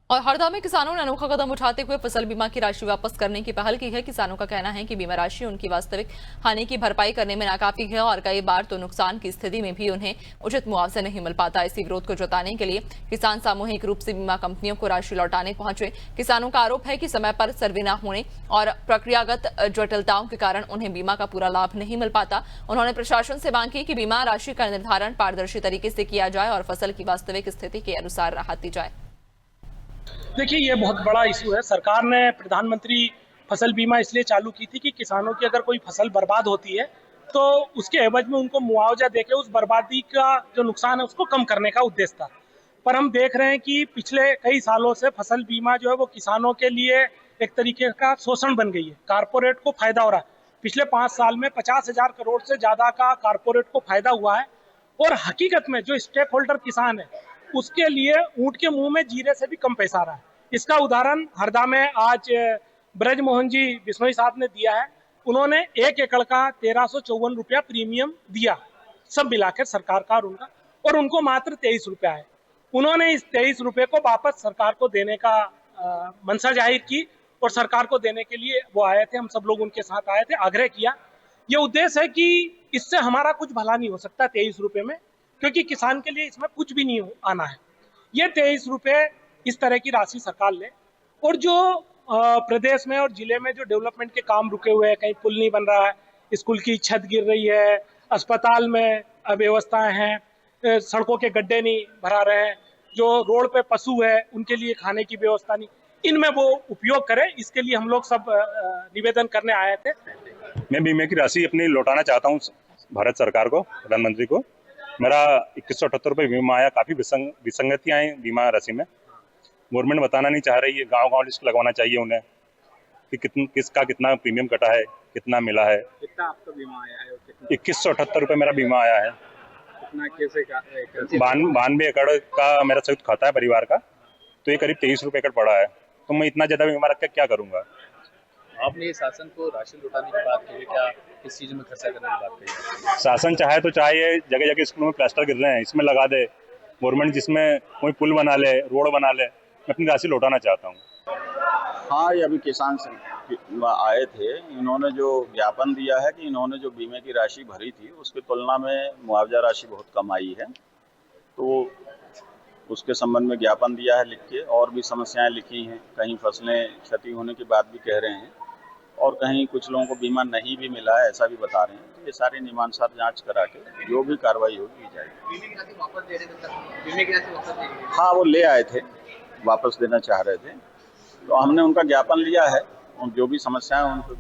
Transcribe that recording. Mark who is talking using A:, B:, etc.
A: और हरदा में किसानों ने अनोखा कदम उठाते हुए फसल बीमा की राशि वापस करने की पहल की है। किसानों का कहना है कि बीमा राशि उनकी वास्तविक हानि की भरपाई करने में नाकाफी है और कई बार तो नुकसान की स्थिति में भी उन्हें उचित मुआवजा नहीं मिल पाता। इसी विरोध को जताने के लिए किसान सामूहिक रूप से बीमा कंपनियों को राशि लौटाने पहुंचे। किसानों का आरोप है कि समय पर सर्वे न होने और प्रक्रियागत जटिलताओं के कारण उन्हें बीमा का पूरा लाभ नहीं मिल पाता। उन्होंने प्रशासन से मांग की कि बीमा राशि का निर्धारण पारदर्शी तरीके से किया जाए और फसल की वास्तविक स्थिति के अनुसार राहत दी जाए।
B: देखिए, ये बहुत बड़ा इशू है। सरकार ने प्रधानमंत्री फसल बीमा इसलिए चालू की थी कि किसानों की अगर कोई फसल बर्बाद होती है तो उसके एवज में उनको मुआवजा देके उस बर्बादी का जो नुकसान है उसको कम करने का उद्देश्य था। पर हम देख रहे हैं कि पिछले कई सालों से फसल बीमा जो है वो किसानों के लिए एक तरीके का शोषण बन गई है। कारपोरेट को फायदा हो रहा है। पिछले 5 साल में 50,000 करोड़ से ज्यादा का कारपोरेट को फायदा हुआ है और हकीकत में जो स्टेक होल्डर किसान है उसके लिए ऊंट के मुंह में जीरे से भी कम पैसा आ रहा है। इसका उदाहरण हरदा में आज ब्रजमोहन जी बिश्नोई साहब ने दिया है। उन्होंने 1 एकड़ का 1354 रुपया प्रीमियम दिया, सब मिलाकर सरकार का और उनको मात्र 23 रुपया है। उन्होंने इस 23 रुपये को वापस सरकार को देने का मंशा जाहिर की और सरकार को देने के लिए वो आए थे। हम सब लोग उनके साथ आए थे, आग्रह किया। ये उद्देश्य है कि इससे हमारा कुछ भला नहीं हो सकता 23 रुपये में, क्योंकि किसान के लिए इसमें कुछ भी नहीं आना है। ये 23 रुपये इस तरह की राशि सरकार ले और जो प्रदेश में और जिले में जो डेवलपमेंट के काम रुके हुए हैं, कहीं पुल नहीं बन रहा है, स्कूल की छत गिर रही है, अस्पताल में अव्यवस्थाएं हैं, सड़कों के गड्ढे नहीं भरा रहे हैं, जो रोड पे पशु है उनके लिए खाने की व्यवस्था नहीं, इनमें वो उपयोग करें। इसके लिए हम लोग सब निवेदन करने आए थे।
C: मैं बीमे की राशि अपनी लौटाना चाहता हूँ भारत सरकार को, प्रधानमंत्री को। मेरा 2178 रुपये बीमा आया। काफ़ी विसंगतियाँ हैं बीमा राशि में। गवर्नमेंट बताना नहीं चाह रही है। गांव-गांव लिस्ट लगवाना चाहिए उन्हें कि किसका कितना प्रीमियम कटा है, कितना मिला है।
D: कितना आपका बीमा आया है?
C: 2178 रुपये मेरा बीमा आया है।
D: कितना कैसे का?
C: 92 एकड़ का मेरा संयुक्त खाता है परिवार का, तो ये करीब 23 रुपये एकड़ पड़ा है। तो मैं इतना ज़्यादा बीमा रख के क्या करूँगा।
D: आपने शासन को राशि लौटाने की बात कही, क्या किस चीज़ में खर्चा करने की बात कही?
C: शासन चाहे तो चाहे जगह जगह स्कूलों में प्लास्टर गिर रहे हैं, इसमें लगा दे। गवर्नमेंट जिसमें कोई पुल बना ले, रोड बना ले। मैं अपनी राशि लौटाना चाहता हूँ।
E: हाँ, ये अभी किसान आए थे। इन्होंने जो ज्ञापन दिया है कि इन्होंने जो बीमे की राशि भरी थी उसकी तुलना में मुआवजा राशि बहुत कम आई है, तो उसके संबंध में ज्ञापन दिया है लिख के। और भी समस्याएं लिखी हैं, कहीं फसलें क्षति होने की बात भी कह रहे हैं और कहीं कुछ लोगों को बीमा नहीं भी मिला है, ऐसा भी बता रहे हैं। तो ये सारी नियमानुसार जांच करा के जो भी कार्रवाई होगी की जाएगी।
D: बीमे की राशि वापस दे रहे थे सर? बीमे की राशि वापस दे रहे थे?
E: हाँ, वो ले आए थे, वापस देना चाह रहे थे, तो हमने उनका ज्ञापन लिया है और जो भी समस्याएं उनको